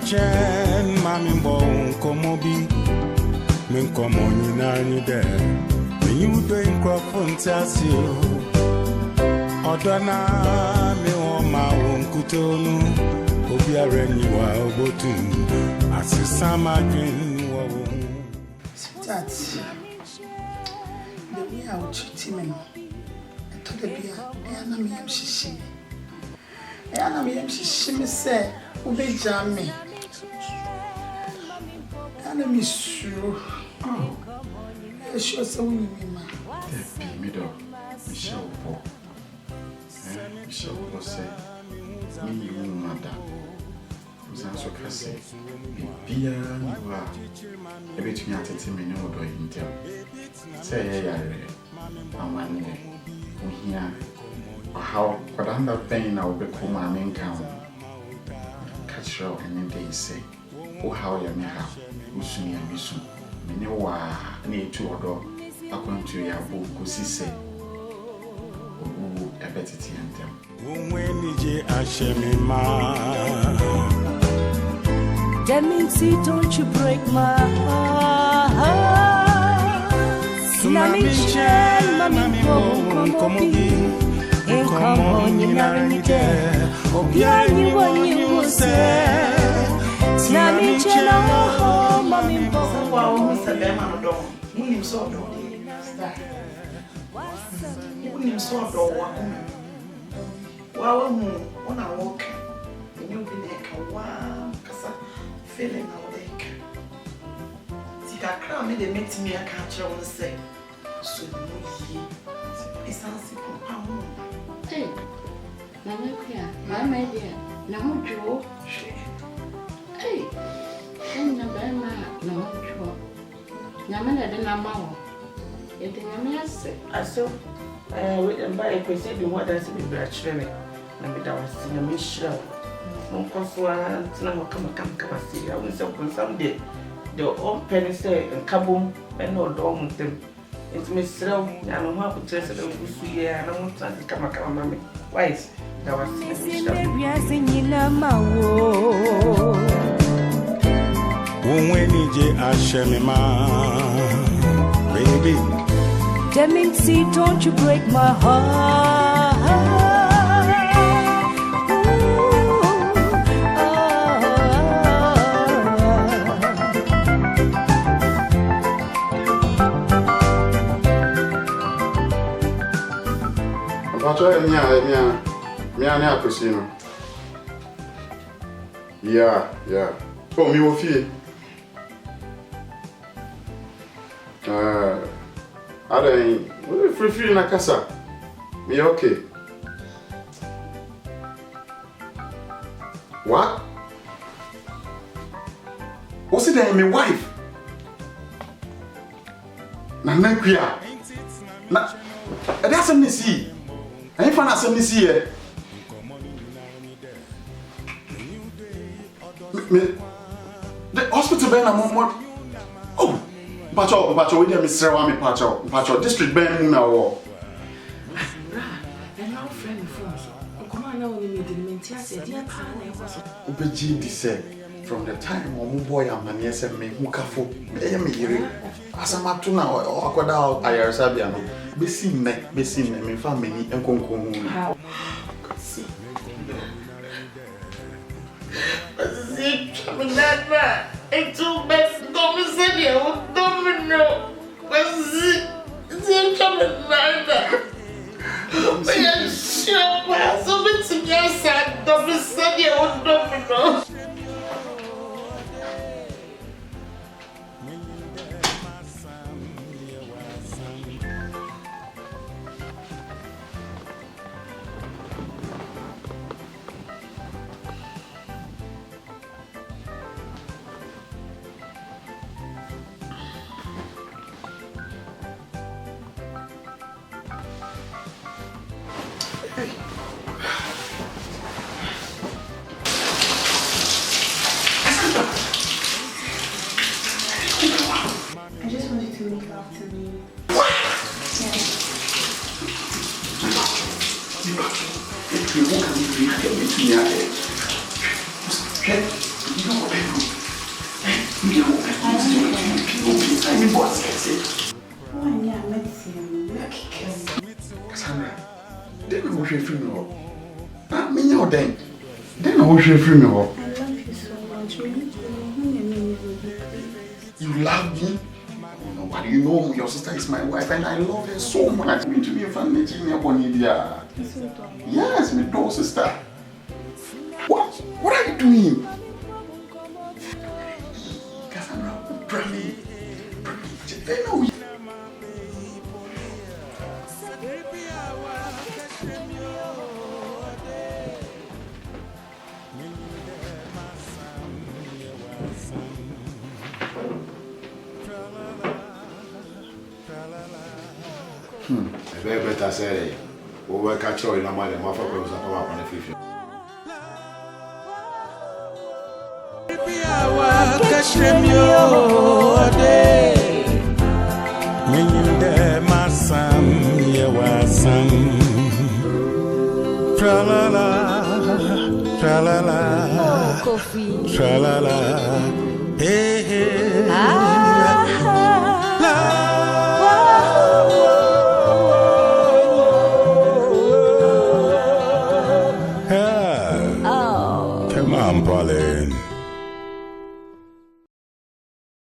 Chen, Mammy Bone, Comobi, Mincomo, Nani there. You doing crop on Tassio. Odana, me on my own Kutonu, Obia Renua, Obotun, as a summer dream. That's the way I would treat him. I told the beer, I am a shishi. I am a shishi, say, Obey Jammy. I miss you. Oh, I sure so me, ma. Middle, Michelle Paul. Michelle Paul say, me, you, mother. Was also Cassie. Be a bit me at a minute or in tell. Say, I'm one day. We hear how, but under pain, I'll become my main count. Catch her and then they say, oh, how you may have, Usun and Bisun. Meanwhile, near to a door, according to your book, Kusi say, a better tea and them. When you are ma. Demincy, don't you break my heart. Namichen, Mammy, come in, come on, you marry there. Oh, yeah, you what you will say. Namichen, oh, Mammy, wow, Mr. Lemon, you saw no you saw no one. Wow, when I walk, and you'll be like, wow, because I'm feeling like. See, that crown made a make me a catcher on the say. So, it's sensible. Hey, my dear, now Joe. Hey, I'm not bad man, no Joe. Namana de Namao. It is I saw. By a perceiving what I see be actually. Let me down in a mission. No consular, no come see. I will say someday. The old penny say and kaboom and no dome with them. It's Miss Row, and I'm happy to test it over this year, and I want to come, mammy. Why is that was when you baby. Demincy, don't you break my heart. Yeah. Oh, me will feel. I don't free in a casa. Me okay. What? What's it that my wife? Nakuya. That's something see. I ain't found something see here. The hospital ben na more. Oh, Pacho, we dey Mr. Wami Pacho, district ben na wo. And our friend from come on now we need the mentia dear pa na e was. Obeji di say from the time omo boy amane say me hu kafo. E me yire. Asamatu na akoda ayaresa bia no. Besi me me fa mani enkonko hu. Nada, it's too bad. Don't say you don't know. It's coming nada. We are sure. So it's yes, don't say you don't know. I just wanted to make love to me. Cassandra, then I wish you free me. Not me, your then. Then I wish you free me. I love you so much. You love me? Nobody, you know your sister is my wife and I love her so much. Me to be a family, yes, my dog sister. What are you doing? Cassandra, try me. Better say, we will catch you in a mile and my father was up on the future. Tra-la-la, tra-la-la, tra-la-la, hey, hey.